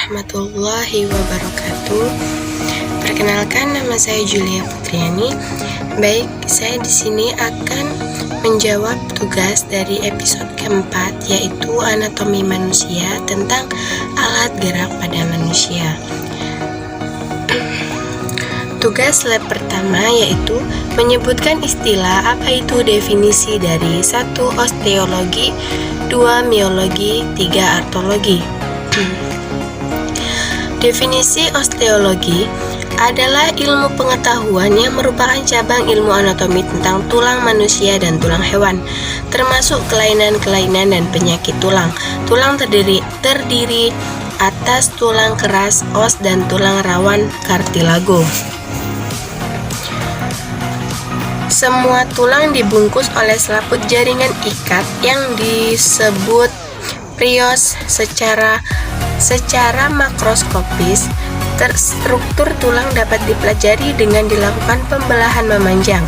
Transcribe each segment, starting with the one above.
warahmatullahi wabarakatuh. Perkenalkan, nama saya Julia Putriani. Baik, saya di sini akan menjawab tugas dari episode keempat, yaitu anatomi manusia tentang alat gerak pada manusia. Tugas lab pertama yaitu menyebutkan istilah apa itu definisi dari 1. Osteologi, 2. Miologi, 3. Artologi. Definisi osteologi adalah ilmu pengetahuan yang merupakan cabang ilmu anatomi tentang tulang manusia dan tulang hewan, termasuk kelainan-kelainan dan penyakit tulang. Tulang terdiri atas tulang keras, os, dan tulang rawan kartilago. Semua tulang dibungkus oleh selaput jaringan ikat yang disebut prios. Secara makroskopis, struktur tulang dapat dipelajari dengan dilakukan pembelahan memanjang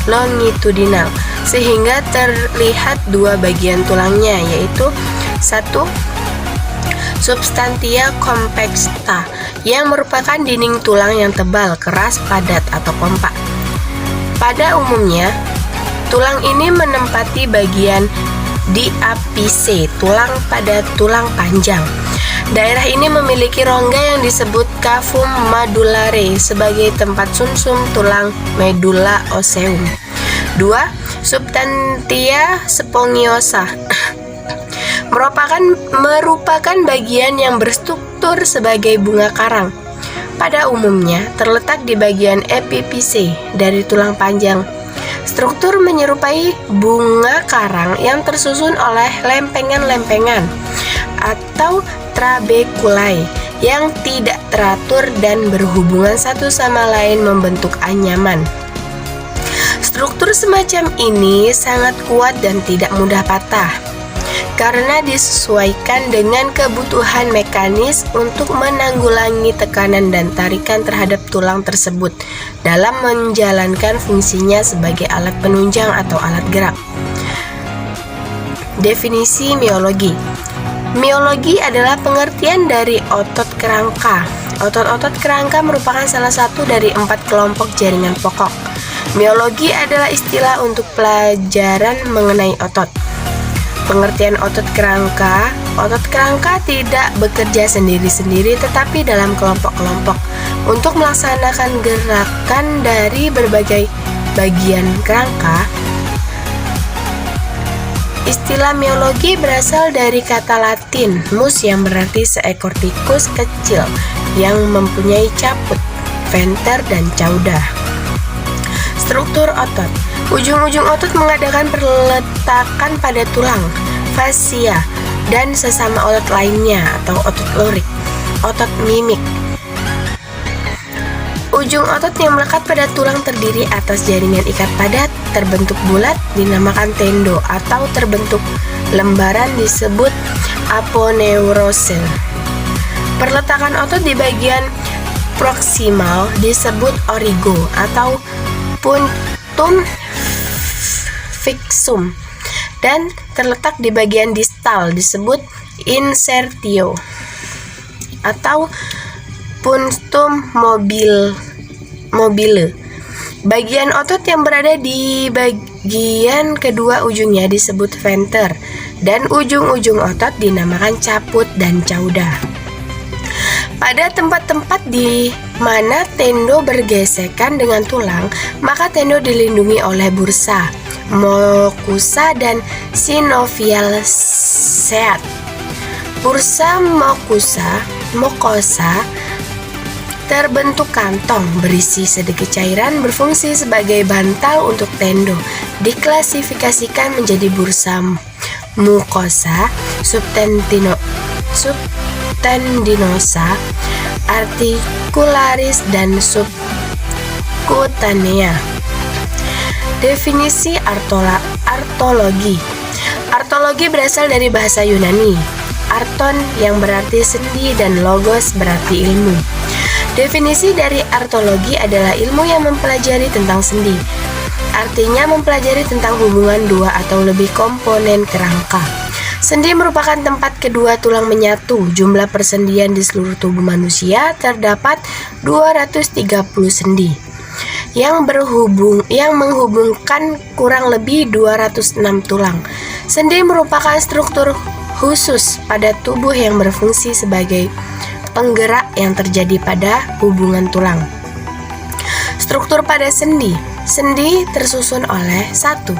longitudinal sehingga terlihat dua bagian tulangnya, yaitu 1. Substantia compacta yang merupakan dinding tulang yang tebal, keras, padat, atau kompak. Pada umumnya, tulang ini menempati bagian diapice, tulang pada tulang panjang. Daerah ini memiliki rongga yang disebut cavum medullare sebagai tempat sumsum tulang medulla osseum. 2. Substantia spongiosa merupakan bagian yang berstruktur sebagai bunga karang. Pada umumnya terletak di bagian epipice dari tulang panjang. Struktur menyerupai bunga karang yang tersusun oleh lempengan-lempengan atau trabeculae yang tidak teratur dan berhubungan satu sama lain membentuk anyaman. Struktur semacam ini sangat kuat dan tidak mudah patah karena disesuaikan dengan kebutuhan mekanis untuk menanggulangi tekanan dan tarikan terhadap tulang tersebut dalam menjalankan fungsinya sebagai alat penunjang atau alat gerak. Definisi miologi. Miologi adalah pengertian dari otot kerangka. Otot-otot kerangka merupakan salah satu dari 4 kelompok jaringan pokok. Miologi adalah istilah untuk pelajaran mengenai otot. Pengertian otot kerangka tidak bekerja sendiri-sendiri tetapi dalam kelompok-kelompok untuk melaksanakan gerakan dari berbagai bagian kerangka. Istilah miologi berasal dari kata Latin mus yang berarti seekor tikus kecil yang mempunyai caput, venter, dan cauda. Struktur otot. Ujung-ujung otot mengadakan perletakan pada tulang, fascia, dan sesama otot lainnya atau otot lurik, otot mimik. Ujung otot yang melekat pada tulang terdiri atas jaringan ikat padat, terbentuk bulat dinamakan tendo atau terbentuk lembaran disebut aponeurose. Perletakan otot di bagian proksimal disebut origo atau punctum fixum dan terletak di bagian distal disebut insertio atau punctum mobile. Bagian otot yang berada di bagian kedua ujungnya disebut venter dan ujung-ujung otot dinamakan caput dan cauda. Pada tempat-tempat di mana tendo bergesekan dengan tulang, maka tendo dilindungi oleh bursa, mucosa, dan sinovial seat. Bursa mucosa terbentuk kantong berisi sedikit cairan berfungsi sebagai bantal untuk tendo. Diklasifikasikan menjadi bursa mucosa, subtendinosa, articularis, dan subcutanea. Definisi artologi. Artologi berasal dari bahasa Yunani, arton yang berarti sendi dan logos berarti ilmu. Definisi dari artologi adalah ilmu yang mempelajari tentang sendi. Artinya mempelajari tentang hubungan dua atau lebih komponen kerangka. Sendi merupakan tempat kedua tulang menyatu. Jumlah persendian di seluruh tubuh manusia terdapat 230 sendi yang menghubungkan kurang lebih 206 tulang. Sendi merupakan struktur khusus pada tubuh yang berfungsi sebagai penggerak yang terjadi pada hubungan tulang. Struktur pada sendi. Sendi tersusun oleh 1.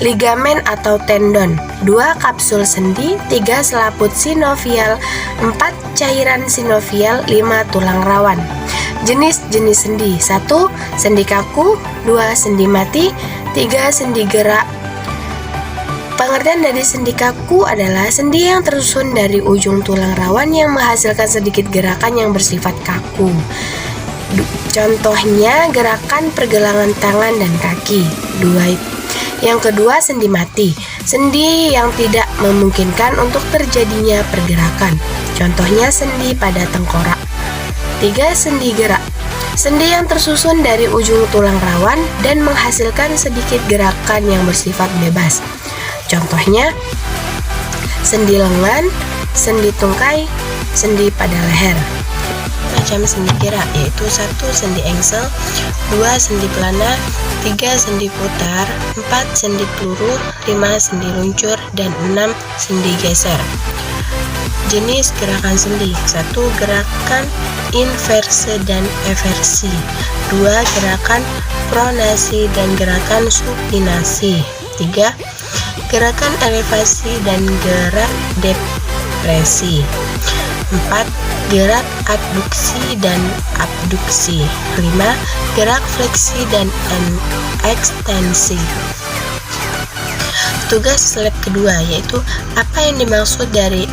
Ligamen atau tendon, 2. Kapsul sendi, 3. Selaput sinovial, 4. Cairan sinovial, 5. Tulang rawan. Jenis-jenis sendi. 1. Sendi kaku, 2. Sendi mati, 3. Sendi gerak. Pengertian dari sendi kaku adalah sendi yang tersusun dari ujung tulang rawan yang menghasilkan sedikit gerakan yang bersifat kaku. Contohnya gerakan pergelangan tangan dan kaki. Yang kedua, sendi mati. Sendi yang tidak memungkinkan untuk terjadinya pergerakan. Contohnya sendi pada tengkorak. 3. Sendi gerak. Sendi yang tersusun dari ujung tulang rawan dan menghasilkan sedikit gerakan yang bersifat bebas. Contohnya sendi lengan, sendi tungkai, sendi pada leher. Macam sendi gerak yaitu 1. Sendi engsel, 2. Sendi pelana, 3. Sendi putar, 4. Sendi peluru, 5. Sendi luncur, dan 6. Sendi geser. Jenis gerakan sendi. 1. Gerakan inversi dan eversi, 2. Gerakan pronasi dan gerakan supinasi, 3. Gerakan elevasi dan gerak depresi, 4. Gerak adduksi dan abduksi, 5. Gerak fleksi dan ekstensi. Tugas lab kedua yaitu apa yang dimaksud dari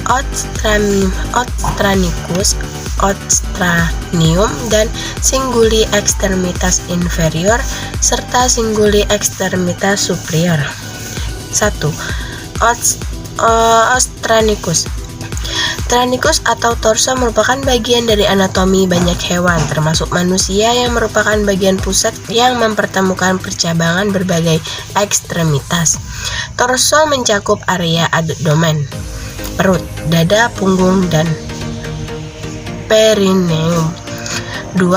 ostranicus, ostranium, dan cinguli ekstremitas inferior serta cinguli ekstremitas superior. 1. Ostranicus. Ostranicus atau torso merupakan bagian dari anatomi banyak hewan, termasuk manusia, yang merupakan bagian pusat yang mempertemukan percabangan berbagai ekstremitas. Torso mencakup area abdomen, perut, dada, punggung, dan perineum. 2.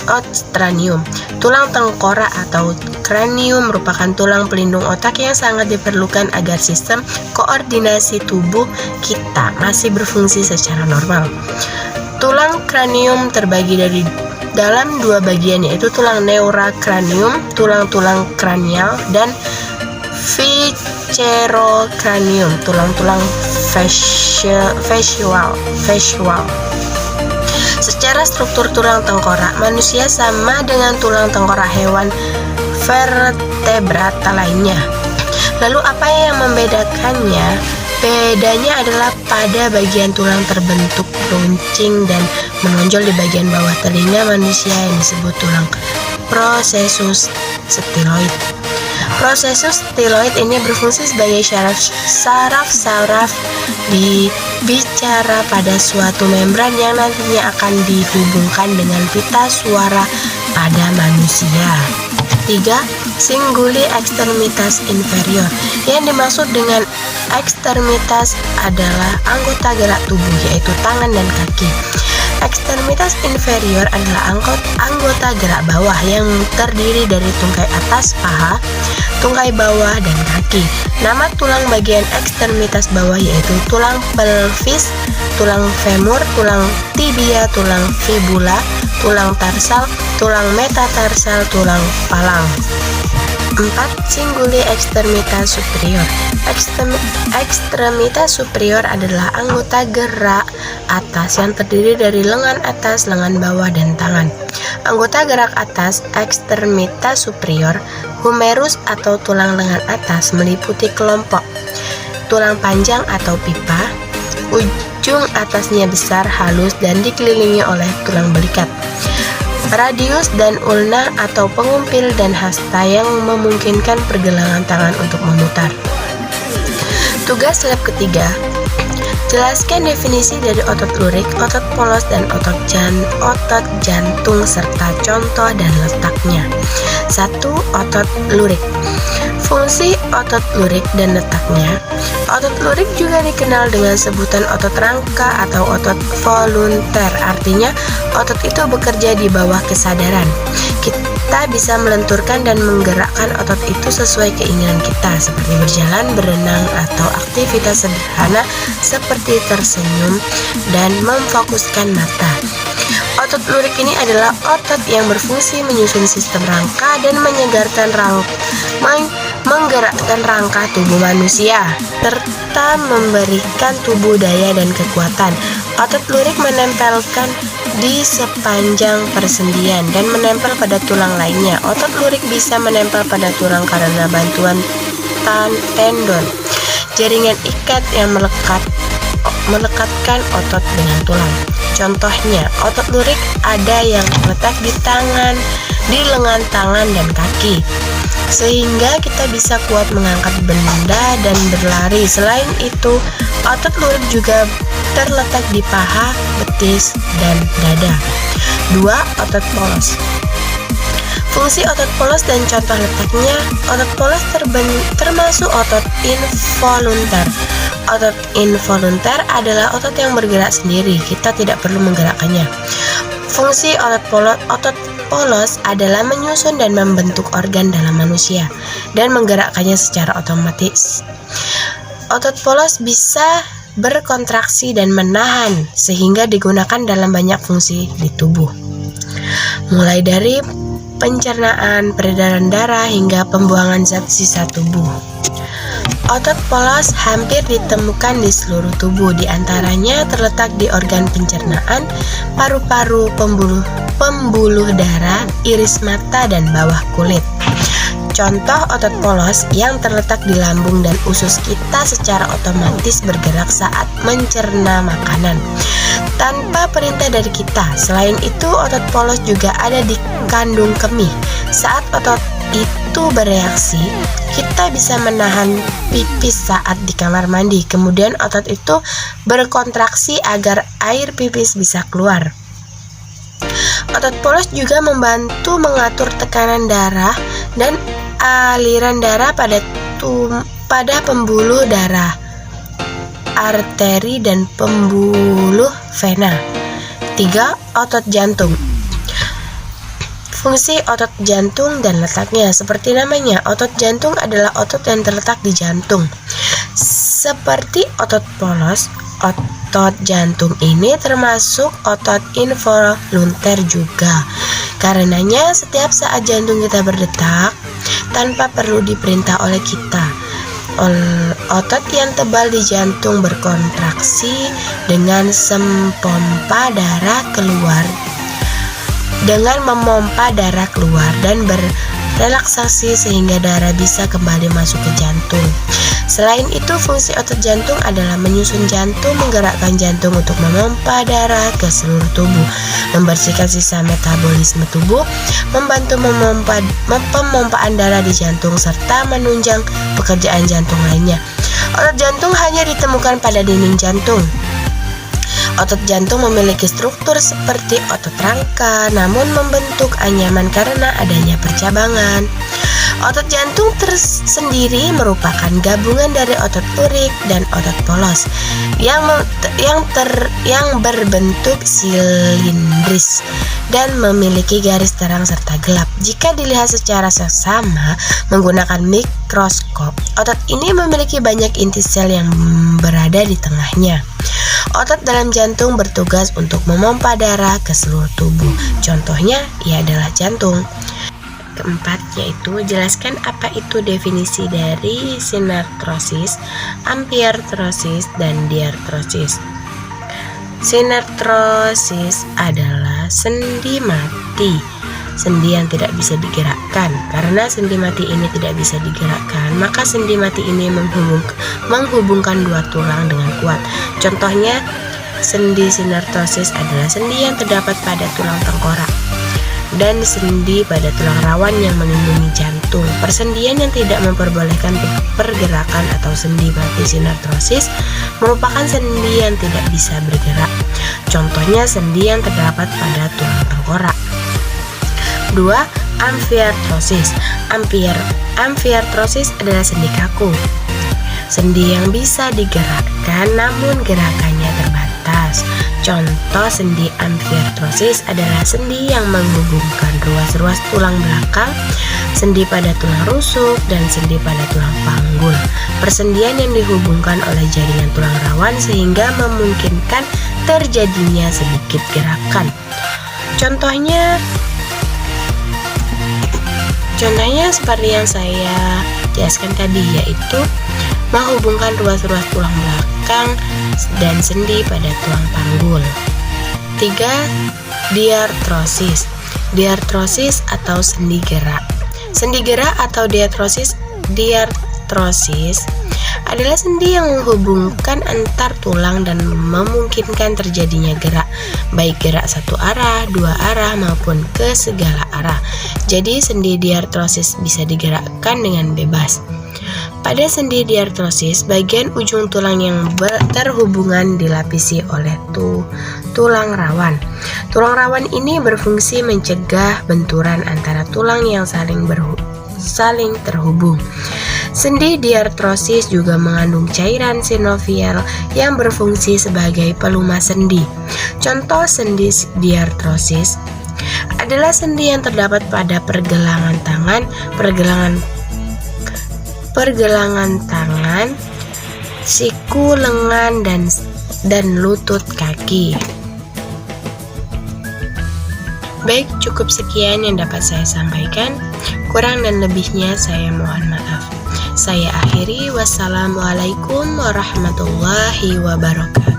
Ostranium. Tulang tengkorak atau kranium merupakan tulang pelindung otak yang sangat diperlukan agar sistem koordinasi tubuh kita masih berfungsi secara normal. Tulang kranium terbagi dalam 2 bagian yaitu tulang neura kranium, tulang-tulang kranial, dan viscerocranium, tulang-tulang facial. Secara struktur tulang tengkorak manusia sama dengan tulang tengkorak hewan vertebrata lainnya. Lalu apa yang membedakannya? Bedanya adalah pada bagian tulang terbentuk runcing dan menonjol di bagian bawah telinga manusia yang disebut tulang processus styloid. Processus styloid ini berfungsi sebagai saraf di bicara pada suatu membran yang nantinya akan dihubungkan dengan pita suara pada manusia. 3. Cinguli ekstremitas inferior. Yang dimaksud dengan ekstremitas adalah anggota gerak tubuh yaitu tangan dan kaki. Ekstremitas inferior adalah anggota gerak bawah yang terdiri dari tungkai atas paha, tungkai bawah, dan kaki. Nama tulang bagian ekstremitas bawah yaitu tulang pelvis, tulang femur, tulang tibia, tulang fibula, tulang tarsal, tulang metatarsal, tulang palang. 4. Cinguli ekstremitas superior. Ekstremitas superior adalah anggota gerak atas yang terdiri dari lengan atas, lengan bawah, dan tangan. Anggota gerak atas ekstremitas superior, humerus atau tulang lengan atas, meliputi kelompok tulang panjang atau pipa. Ujung atasnya besar, halus, dan dikelilingi oleh tulang belikat. Radius dan ulna atau pengumpil dan hasta yang memungkinkan pergelangan tangan untuk memutar. Tugas lab ketiga, jelaskan definisi dari otot lurik, otot polos, dan otot jantung serta contoh dan letaknya. 1. Otot lurik. Fungsi otot lurik dan letaknya. Otot lurik juga dikenal dengan sebutan otot rangka atau otot volunter. Artinya, otot itu bekerja di bawah kesadaran. Kita bisa melenturkan dan menggerakkan otot itu sesuai keinginan kita, seperti berjalan, berenang, atau aktivitas sederhana seperti tersenyum dan memfokuskan mata. Otot lurik ini adalah otot yang berfungsi menyusun sistem rangka dan menggerakkan rangka tubuh manusia, serta memberikan tubuh daya dan kekuatan. Otot lurik menempelkan di sepanjang persendian dan menempel pada tulang lainnya. Otot lurik bisa menempel pada tulang karena bantuan tendon, jaringan ikat yang melekatkan otot dengan tulang. Contohnya, otot lurik ada yang terletak di tangan, di lengan tangan dan kaki, sehingga kita bisa kuat mengangkat benda dan berlari. Selain itu, otot lurik juga terletak di paha, betis, dan dada. 2. Otot polos. Fungsi otot polos dan contoh letaknya. Otot polos termasuk otot involunter. Otot involunter adalah otot yang bergerak sendiri, kita tidak perlu menggerakkannya. Fungsi otot polos adalah menyusun dan membentuk organ dalam manusia dan menggerakkannya secara otomatis. Otot polos bisa berkontraksi dan menahan sehingga digunakan dalam banyak fungsi di tubuh, mulai dari pencernaan, peredaran darah, hingga pembuangan zat sisa tubuh. Otot polos hampir ditemukan di seluruh tubuh, diantaranya terletak di organ pencernaan, paru-paru, pembuluh darah, iris mata, dan bawah kulit. Contoh otot polos yang terletak di lambung dan usus kita secara otomatis bergerak saat mencerna makanan tanpa perintah dari kita. Selain itu, otot polos juga ada di kandung kemih. Saat otot itu bereaksi, kita bisa menahan pipis saat di kamar mandi. Kemudian otot itu berkontraksi agar air pipis bisa keluar. Otot polos juga membantu mengatur tekanan darah dan aliran darah pada pembuluh darah, arteri, dan pembuluh vena. 3. Otot jantung. Fungsi otot jantung dan letaknya. Seperti namanya, otot jantung adalah otot yang terletak di jantung. Seperti otot polos, otot jantung ini termasuk otot involunter juga. Karenanya, setiap saat jantung kita berdetak tanpa perlu diperintah oleh kita, otot yang tebal di jantung berkontraksi dengan memompa darah keluar dan berrelaksasi sehingga darah bisa kembali masuk ke jantung. Selain itu, fungsi otot jantung adalah menyusun jantung, menggerakkan jantung untuk memompa darah ke seluruh tubuh, membersihkan sisa metabolisme tubuh, membantu pemompaan darah di jantung, serta menunjang pekerjaan jantung lainnya. Otot jantung hanya ditemukan pada dinding jantung. Otot jantung memiliki struktur seperti otot rangka, namun membentuk anyaman karena adanya percabangan. Otot jantung tersendiri merupakan gabungan dari otot lurik dan otot polos yang berbentuk silindris dan memiliki garis terang serta gelap. Jika dilihat secara seksama menggunakan mikroskop, otot ini memiliki banyak inti sel yang berada di tengahnya. Otot dalam jantung bertugas untuk memompa darah ke seluruh tubuh. Contohnya, ia adalah jantung. Keempat, yaitu jelaskan apa itu definisi dari sinartrosis, ampiartrosis, dan diartrosis. Sinartrosis adalah sendi mati, sendi yang tidak bisa digerakkan. Karena sendi mati ini tidak bisa digerakkan, maka sendi mati ini menghubungkan dua tulang dengan kuat. Contohnya, sendi sinartrosis adalah sendi yang terdapat pada tulang tengkorak dan sendi pada tulang rawan yang melindungi jantung. Persendian yang tidak memperbolehkan pergerakan atau sendi mati sinartrosis merupakan sendi yang tidak bisa bergerak. Contohnya, sendi yang terdapat pada tulang tengkorak. 2. amfiartrosis. Amfiartrosis adalah sendi kaku. Sendi yang bisa digerakkan namun gerakannya terbatas. Contoh sendi amfiartrosis adalah sendi yang menghubungkan ruas-ruas tulang belakang, sendi pada tulang rusuk, dan sendi pada tulang panggul. Persendian yang dihubungkan oleh jaringan tulang rawan sehingga memungkinkan terjadinya sedikit gerakan. Contohnya seperti yang saya jelaskan tadi, yaitu menghubungkan ruas-ruas tulang belakang dan sendi pada tulang panggul. 3. Diartrosis. Diartrosis atau sendi gerak. Sendi gerak atau diartrosis adalah sendi yang menghubungkan antar tulang dan memungkinkan terjadinya gerak, baik gerak satu arah, dua arah, maupun ke segala arah. Jadi sendi diartrosis bisa digerakkan dengan bebas. Pada sendi diartrosis, bagian ujung tulang yang terhubungan dilapisi oleh tulang rawan. Tulang rawan ini berfungsi mencegah benturan antara tulang yang saling terhubung. Sendi diartrosis juga mengandung cairan sinovial yang berfungsi sebagai pelumas sendi. Contoh sendi diartrosis adalah sendi yang terdapat pada pergelangan tangan, siku, lengan, dan lutut kaki. Baik, cukup sekian yang dapat saya sampaikan. Kurang dan lebihnya saya mohon maaf. Saya akhiri, wassalamualaikum warahmatullahi wabarakatuh.